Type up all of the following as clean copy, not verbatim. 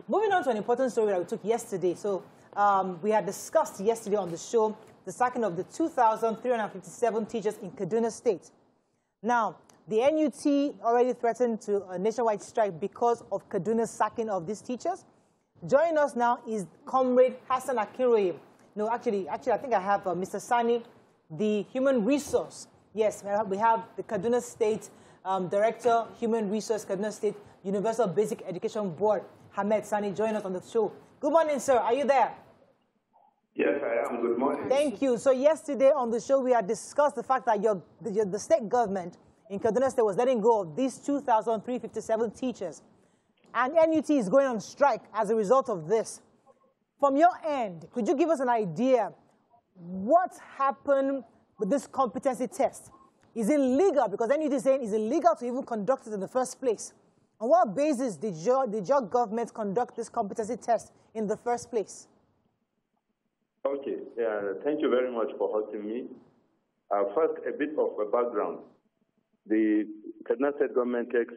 Moving on to an important story that we took yesterday. So we had discussed yesterday on the show the sacking of the 2,357 teachers in Kaduna State. Now, the NUT already threatened to a nationwide strike because of Kaduna's sacking of these teachers. Joining us now is Comrade Hassan Akinroye. No, actually, I think I have Mr. Sani, the Human Resource. Yes, we have the Kaduna State Director, Human Resource, Kaduna State Universal Basic Education Board, Ahmed Sani, joining us on the show. Good morning, sir. Are you there? Yes, I am. Good morning. Thank you. So yesterday on the show, we had discussed the fact that the state government in Kaduna State was letting go of these 2,357 teachers. And NUT is going on strike as a result of this. From your end, could you give us an idea what happened with this competency test? Is it legal? Because NUT is saying it's illegal to even conduct it in the first place. On what basis did your government conduct this competency test in the first place? Okay, thank you very much for hosting me. First, a bit of a background. The Kaduna State government takes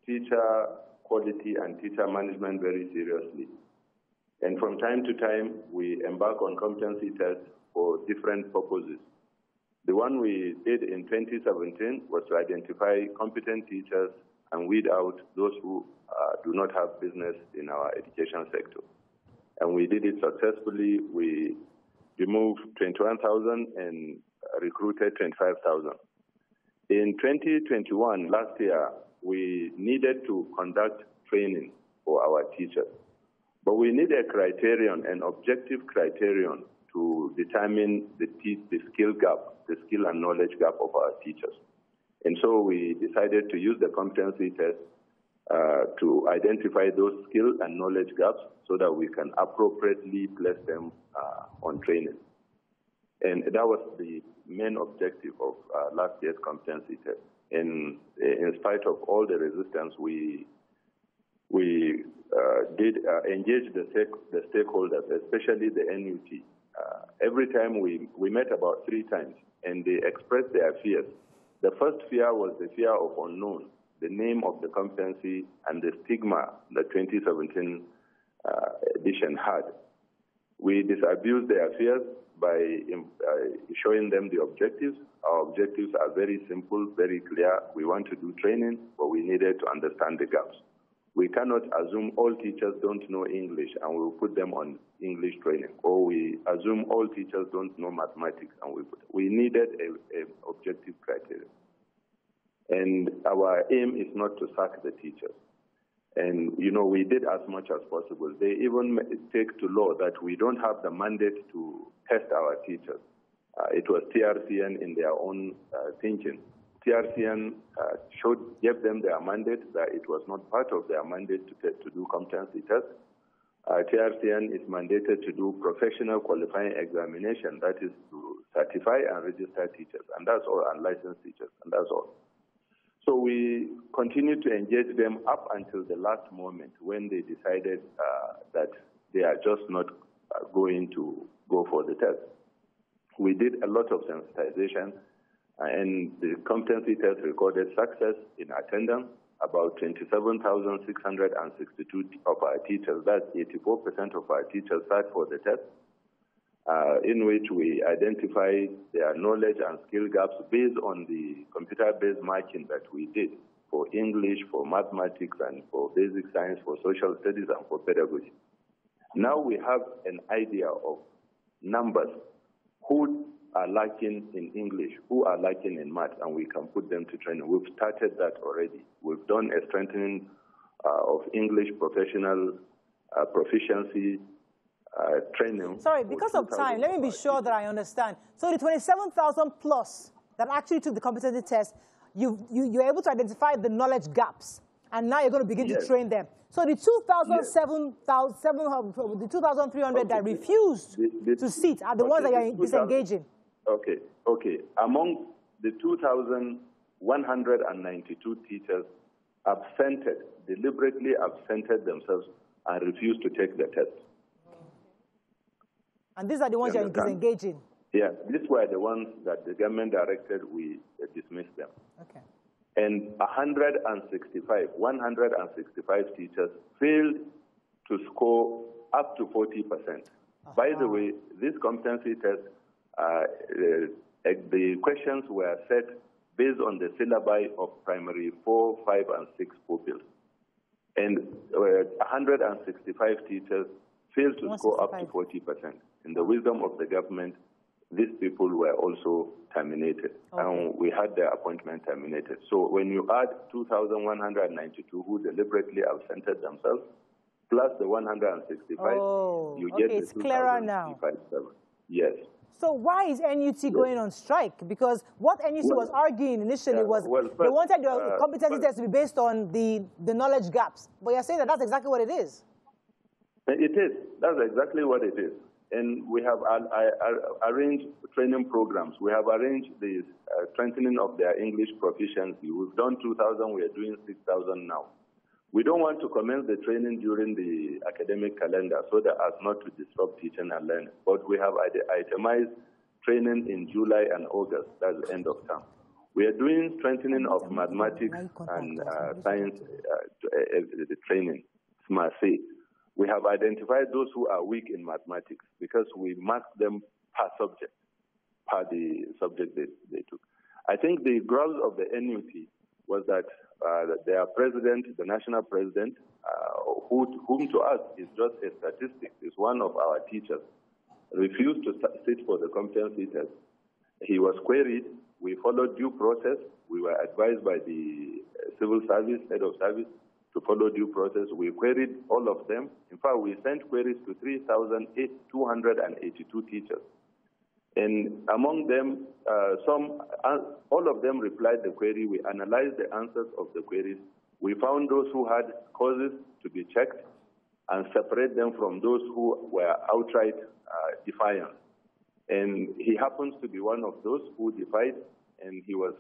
teacher quality and teacher management very seriously. And from time to time, we embark on competency tests for different purposes. The one we did in 2017 was to identify competent teachers and weed out those who do not have business in our education sector. And we did it successfully. We removed 21,000 and recruited 25,000. In 2021, last year, we needed to conduct training for our teachers. But we need a criterion, an objective criterion, to determine the skill gap, the skill and knowledge gap of our teachers. And so we decided to use the competency test to identify those skill and knowledge gaps so that we can appropriately place them on training. And that was the main objective of last year's competency test. And in spite of all the resistance, we did engage the stakeholders, especially the NUT. Every time we met about 3 times, and they expressed their fears. The first fear was the fear of unknown, the name of the competency and the stigma the 2017 edition had. We disabused their fears by showing them the objectives. Our objectives are very simple, very clear. We want to do training, but we needed to understand the gaps. We cannot assume all teachers don't know English and we'll put them on English training, or we assume all teachers don't know mathematics and we needed an objective criteria. And our aim is not to sack the teachers. And, you know, we did as much as possible. They even take to law that we don't have the mandate to test our teachers. It was TRCN in their own thinking. TRCN gave them their mandate, that it was not part of their mandate to do competency tests. TRCN is mandated to do professional qualifying examination, that is to certify and register teachers, and that's all, and license teachers, and that's all. So we continued to engage them up until the last moment when they decided that they are just not going to go for the test. We did a lot of sensitization, and the competency test recorded success in attendance. About 27,662 of our teachers, that's 84% of our teachers, sat for the test, in which we identify their knowledge and skill gaps based on the computer-based marking that we did for English, for mathematics, and for basic science, for social studies, and for pedagogy. Now we have an idea of numbers, who are lacking in English, who are lacking in math, and we can put them to training. We've started that already. We've done a strengthening of English professional proficiency training. Sorry, because of time, let me be sure that I understand. So the 27,000 plus that actually took the competency test, you're able to identify the knowledge gaps, and now you're going to begin to train them. So the 2,300 that refused to sit are the ones that you're disengaging. Okay. Among the 2,192 teachers deliberately absented themselves and refused to take the test. And these are the ones you're disengaging? Yeah, these were the ones that the government directed we dismiss them. Okay. And 165 teachers failed to score up to 40%. By the way, this competency test, the questions were set based on the syllabi of primary 4, 5, and 6 pupils. And 165 teachers failed to score up to 40%. In the wisdom of the government, these people were also terminated, and we had their appointment terminated. So when you add 2,192 who deliberately absented themselves, plus the 165, you get the 2,357. Yes. So why is NUT going on strike? Because what NUT was arguing initially was they wanted the competency test to be based on the knowledge gaps. But you're saying that that's exactly what it is. It is. That's exactly what it is. And we have arranged training programs. We have arranged the strengthening of their English proficiency. We've done 2,000. We are doing 6,000 now. We don't want to commence the training during the academic calendar so that as not to disrupt teaching and learning. But we have itemized training in July and August. That's the end of term. We are doing strengthening of mathematics and science the training, SMART-C. We have identified those who are weak in mathematics because we mark them per subject, per the subject they took. I think the grounds of the NUT was that their president, the national president, whom to us is just a statistic, is one of our teachers, refused to sit for the competency test. He was queried. We followed due process. We were advised by the civil service, head of service, to follow due process. We queried all of them. In fact, we sent queries to 3,282 teachers. And among them, all of them replied the query. We analyzed the answers of the queries. We found those who had causes to be checked and separate them from those who were outright defiant. And he happens to be one of those who defied, and he was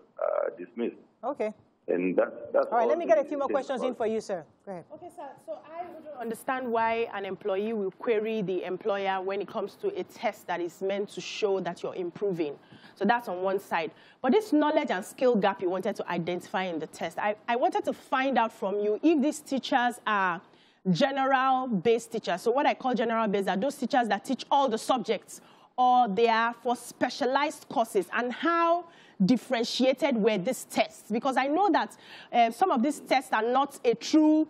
dismissed. Okay. And that's all right, let me get a few more questions in for you, sir. Go ahead. Okay, sir. So I wouldn't understand why an employee will query the employer when it comes to a test that is meant to show that you're improving. So that's on one side. But this knowledge and skill gap you wanted to identify in the test, I wanted to find out from you if these teachers are general-based teachers. So what I call general-based are those teachers that teach all the subjects, or they are for specialized courses, and how differentiated were these tests? Because I know that some of these tests are not a true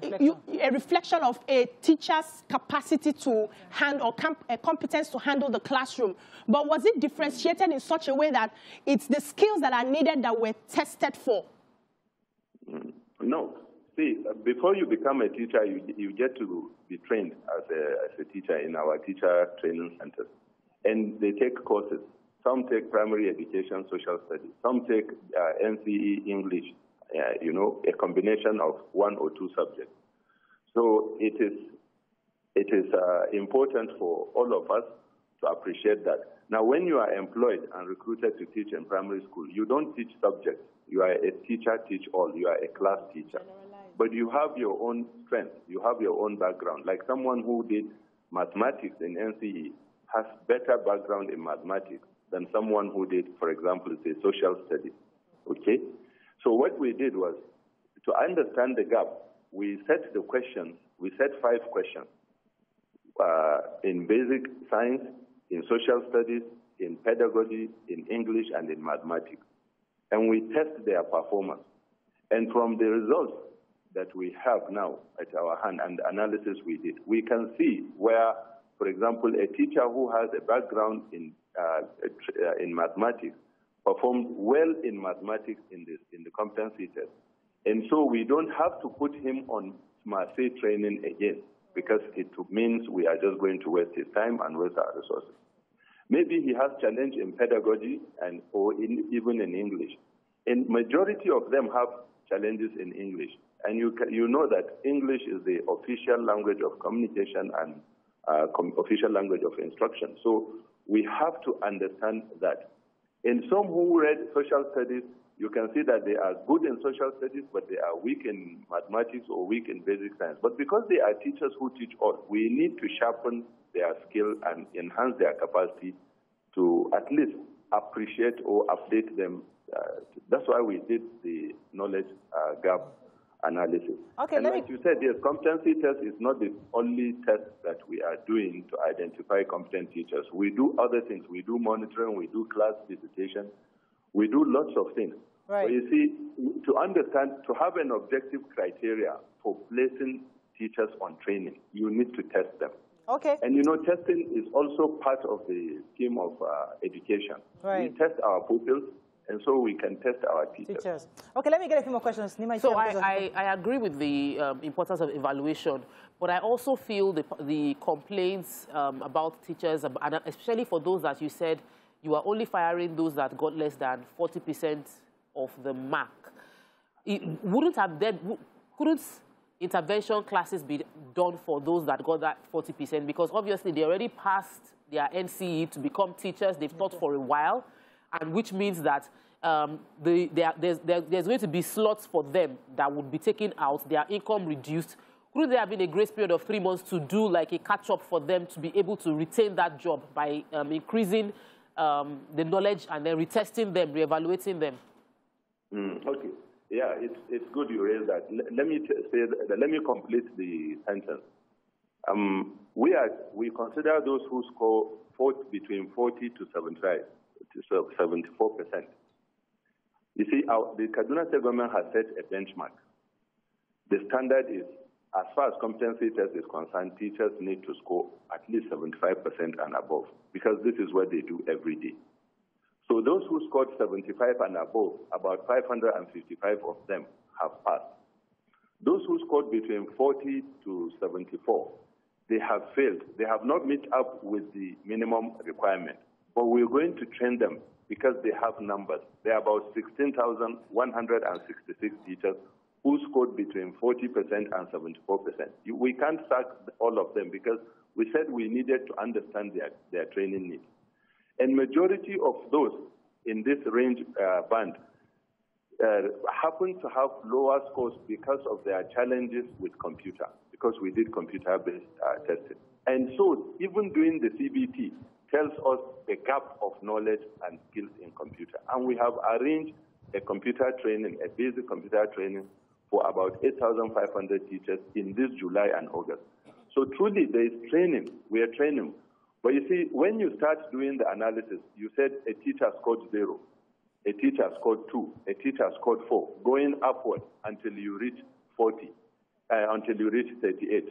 a reflection of a teacher's capacity to handle, or competence to handle the classroom. But was it differentiated in such a way that it's the skills that are needed that were tested for? No. See, before you become a teacher, you get to be trained as a teacher in our teacher training centers. And they take courses. Some take primary education, social studies. Some take NCE English, you know, a combination of 1 or 2 subjects. So it is important for all of us to appreciate that. Now, when you are employed and recruited to teach in primary school, you don't teach subjects. You are a teacher, teach all. You are a class teacher. But you have your own strength. You have your own background. Like someone who did mathematics in NCE has better background in mathematics than someone who did, for example, say, social studies, okay? So what we did was, to understand the gap, we set the questions, we set 5 questions in basic science, in social studies, in pedagogy, in English, and in mathematics. And we test their performance. And from the results that we have now at our hand and the analysis we did, we can see where, for example, a teacher who has a background in mathematics performed well in mathematics in the competency test. And so we don't have to put him on SMART-C training again, because it means we are just going to waste his time and waste our resources. Maybe he has challenge in pedagogy or even in English. And majority of them have challenges in English. And you know that English is the official language of communication and official language of instruction. So we have to understand that. In some who read social studies, you can see that they are good in social studies, but they are weak in mathematics or weak in basic science. But because they are teachers who teach all, we need to sharpen their skill and enhance their capacity to at least appreciate or update them. That's why we did the knowledge gap analysis. Okay, and like you said, yes, competency test is not the only test that we are doing to identify competent teachers. We do other things. We do monitoring, we do class visitation, we do lots of things. Right. But you see, to understand, to have an objective criteria for placing teachers on training, you need to test them. Okay. And you know, testing is also part of the scheme of education. Right. We test our pupils, and so we can test our teachers. Okay, let me get a few more questions. Nima, so I agree with the importance of evaluation, but I also feel the complaints about teachers, and especially for those that you said you are only firing those that got less than 40% of the mark. Couldn't intervention classes be done for those that got that 40%? Because obviously they already passed their NCE to become teachers. They've taught for a while, and which means that there's going to be slots for them that would be taken out, their income reduced. Couldn't there have been a grace period of 3 months to do like a catch-up for them to be able to retain that job by increasing the knowledge and then retesting them, reevaluating them? Okay. Yeah, it's good you raised that. Let me complete the sentence. We consider those who score between 40 to 75 to 74%. You see, the Kaduna State government has set a benchmark. The standard is, as far as competency test is concerned, teachers need to score at least 75% and above, because this is what they do every day. So those who scored 75 and above, about 555 of them have passed. Those who scored between 40 to 74, they have failed. They have not met up with the minimum requirement. But we're going to train them because they have numbers. There are about 16,166 teachers who scored between 40% and 74%. We can't sack all of them because we said we needed to understand their training needs. And majority of those in this range band happen to have lower scores because of their challenges with computer, because we did computer-based testing. And so even doing the CBT tells us the gap of knowledge and skills in computer. And we have arranged a computer training, a basic computer training for about 8,500 teachers in this July and August. So truly there is training, we are training. But you see, when you start doing the analysis, you said a teacher scored 0, a teacher scored 2, a teacher scored 4, going upward until you reach 40, until you reach 38.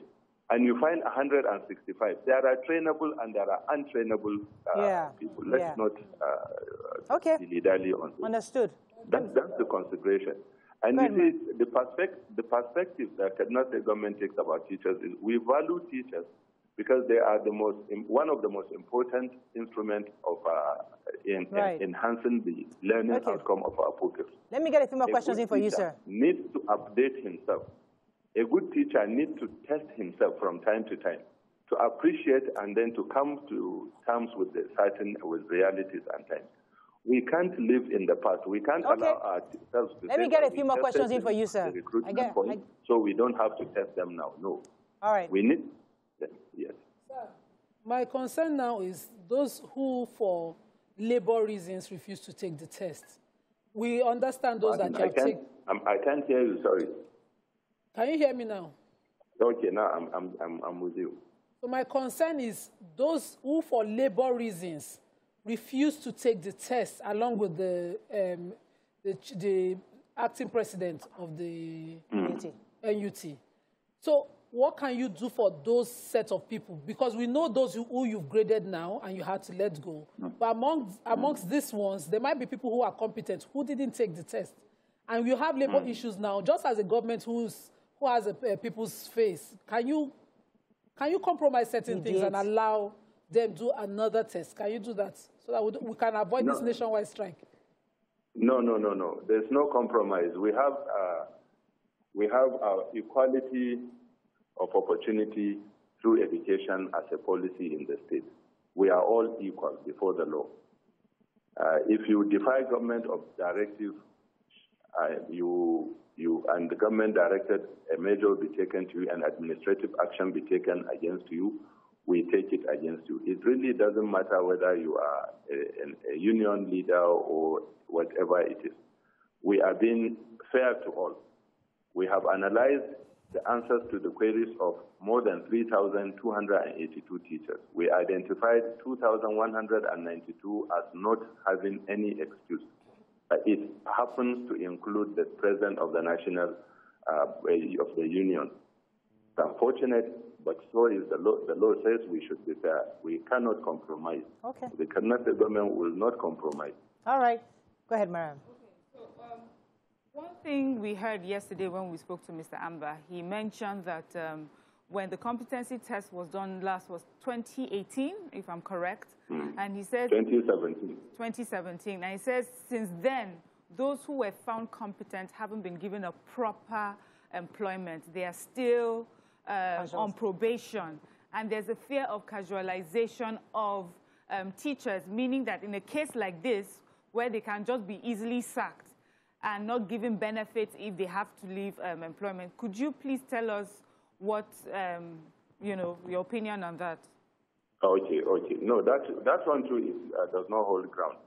And you find 165. There are trainable and there are untrainable people. Let's not dilly-dally on this. Understood. That's the consideration. And you see, the perspective that Kaduna State government takes about teachers is we value teachers because they are one of the most important instruments of enhancing the learning outcome of our pupils. Let me get a few more questions in for you, sir. Needs to update himself. A good teacher needs to test himself from time to time to appreciate and then to come to terms with realities and times. We can't live in the past. We can't allow ourselves to. Let me get a few more questions in for you, sir. So we don't have to test them now. No. All right. We need them. Yes. Sir, my concern now is those who, for labor reasons, refuse to take the test. We understand those that have taken. I can't hear you. Sorry. Can you hear me now? Okay, now I'm with you. So my concern is those who, for labor reasons, refuse to take the test, along with the acting president of the NUT. So what can you do for those set of people? Because we know those who you've graded now and you had to let go. But amongst these ones, there might be people who are competent who didn't take the test. And we have labor issues now, just as a government who has a people's face. Can you compromise certain things and allow them do another test? Can you do that so that we can avoid this nationwide strike? No. There's no compromise. We have equality of opportunity through education as a policy in the state. We are all equal before the law. If you defy government of directive, and the government directed a measure will be taken to you and administrative action be taken against you, we take it against you. It really doesn't matter whether you are a union leader or whatever it is. We are being fair to all. We have analyzed the answers to the queries of more than 3,282 teachers. We identified 2,192 as not having any excuse. It happens to include the president of the national of the union. It's unfortunate, but so is the law. The law says we should be fair. We cannot compromise. Okay. The Kaduna State government will not compromise. All right. Go ahead, Mariam. Okay. So one thing we heard yesterday when we spoke to Mr. Amber, he mentioned that when the competency test was done last was 2018, if I'm correct, and he said 2017. 2017, and he says since then those who were found competent haven't been given a proper employment. They are still on probation, and there's a fear of casualization of teachers, meaning that in a case like this, where they can just be easily sacked and not given benefits if they have to leave employment, could you please tell us what your opinion on that? Okay. No, that one too does not hold ground.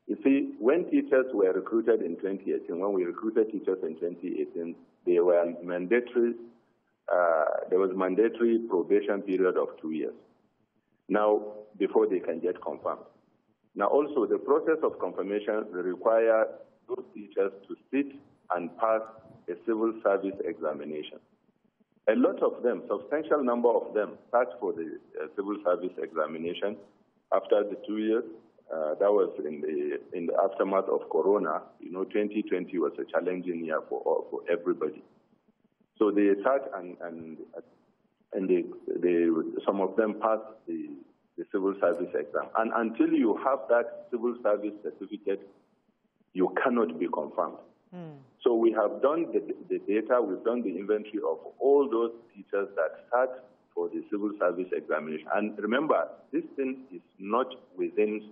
You see, when teachers were recruited in 2018, when we recruited teachers in 2018, they were mandatory. There was mandatory probation period of 2 years. Now, before they can get confirmed. Now, also the process of confirmation requires those teachers to sit and pass a civil service examination. A lot of them, substantial number of them, sat for the civil service examination after the 2 years. That was in the aftermath of Corona. 2020 was a challenging year for everybody. So they sat and some of them passed the civil service exam. And until you have that civil service certificate, you cannot be confirmed. So we have done the data, we've done the inventory of all those teachers that sat for the civil service examination. And remember, this thing is not within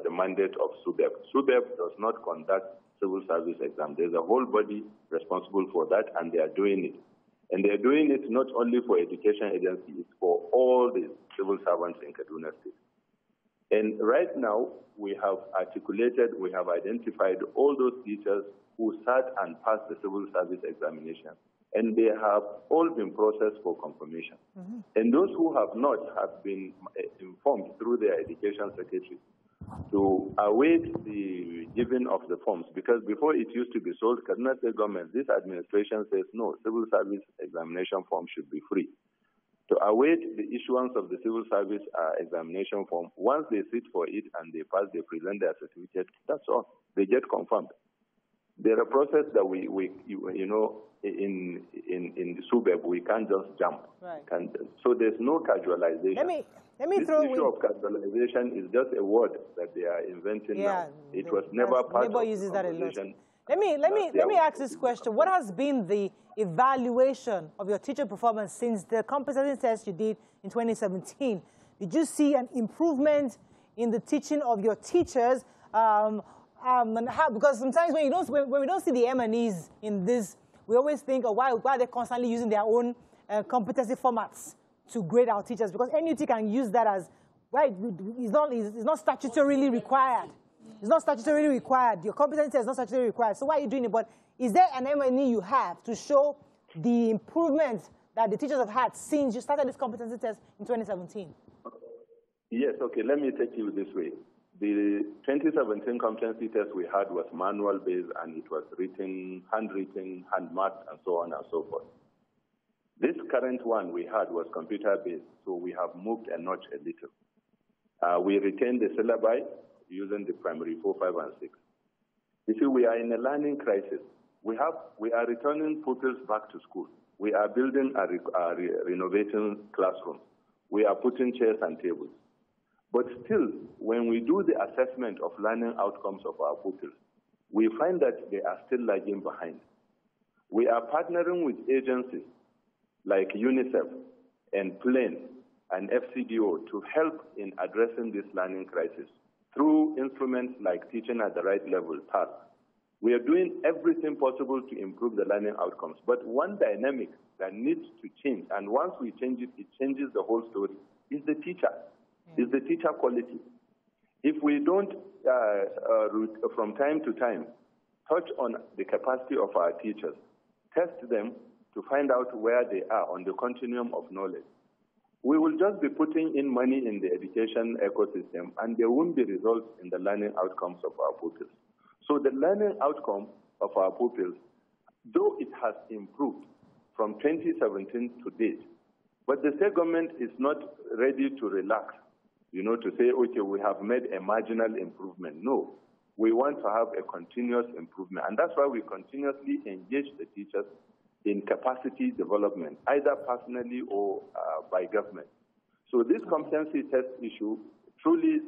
the mandate of SUBEB. SUBEB does not conduct civil service exam. There's a whole body responsible for that, and they are doing it. And they're doing it not only for education agencies, it's for all the civil servants in Kaduna State. And right now, we have identified all those teachers who sat and passed the civil service examination. And they have all been processed for confirmation. And those who have not have been informed through their education secretary to await the giving of the forms, because before it used to be sold, Kaduna State government, this administration says no, civil service examination form should be free. To await the issuance of the civil service examination form, once they sit for it and they pass, they present their certificate, that's all. They get confirmed. There's a process that in the SUBEB, we can't just jump. Right. So there's no casualization. Let me this throw issue of casualization is just a word that they are inventing now. It was never part of uses the that a lot. conversation. Let me ask this question. What has been the evaluation of your teacher performance since the competency test you did in 2017? Did you see an improvement in the teaching of your teachers? Because sometimes when we don't see the M&Es in this, we always think, why are they constantly using their own competency formats to grade our teachers? Because NUT can use that as, right, it's not statutorily required. It's not statutorily required. Your competency test is not statutorily required. So why are you doing it? But is there an M&E you have to show the improvement that the teachers have had since you started this competency test in 2017? Yes, okay, let me take you this way. The 2017 competency test we had was manual-based, and it was written, handwritten, hand-marked, and so on and so forth. This current one we had was computer-based, so we have moved a notch a little. We retained the syllabi using the primary 4, 5, and 6. You see, we are in a learning crisis. We are returning pupils back to school. We are building renovating classrooms. We are putting chairs and tables. But still, when we do the assessment of learning outcomes of our pupils, we find that they are still lagging behind. We are partnering with agencies like UNICEF and PLAN and FCDO to help in addressing this learning crisis through instruments like Teaching at the Right Level, TAR. We are doing everything possible to improve the learning outcomes. But one dynamic that needs to change, and once we change it, it changes the whole story, is the teacher. Is the teacher quality. If we don't, from time to time, touch on the capacity of our teachers, test them to find out where they are on the continuum of knowledge. We will just be putting in money in the education ecosystem, and there won't be results in the learning outcomes of our pupils. So the learning outcome of our pupils, though it has improved from 2017 to date, but the state government is not ready to relax, to say, okay, we have made a marginal improvement. No, we want to have a continuous improvement. And that's why we continuously engage the teachers in capacity development, either personally or by government. So this competency test issue, truly,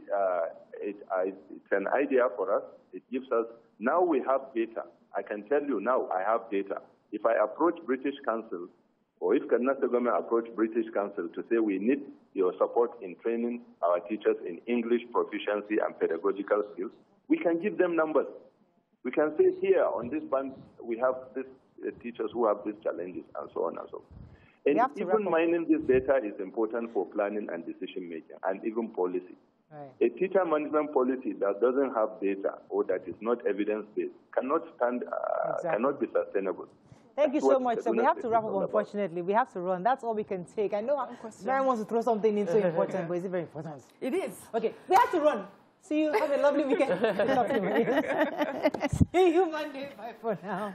it's an idea for us. It gives us, now we have data. I can tell you now I have data. If I approach British Council, or if Kaduna government approach British Council to say we need your support in training our teachers in English proficiency and pedagogical skills, we can give them numbers. We can say here on this band we have this teachers who have these challenges and so on and so forth. And even mining this data is important for planning and decision making and even policy. Right. A teacher management policy that doesn't have data or that is not evidence-based cannot stand, cannot be sustainable. Thank you so much. So we have to wrap up, unfortunately. We have to run. That's all we can take. I know Mariam wants to throw something in so important, but is it very important? It is. Okay, we have to run. See you. Have a lovely weekend. See you Monday. Bye for now.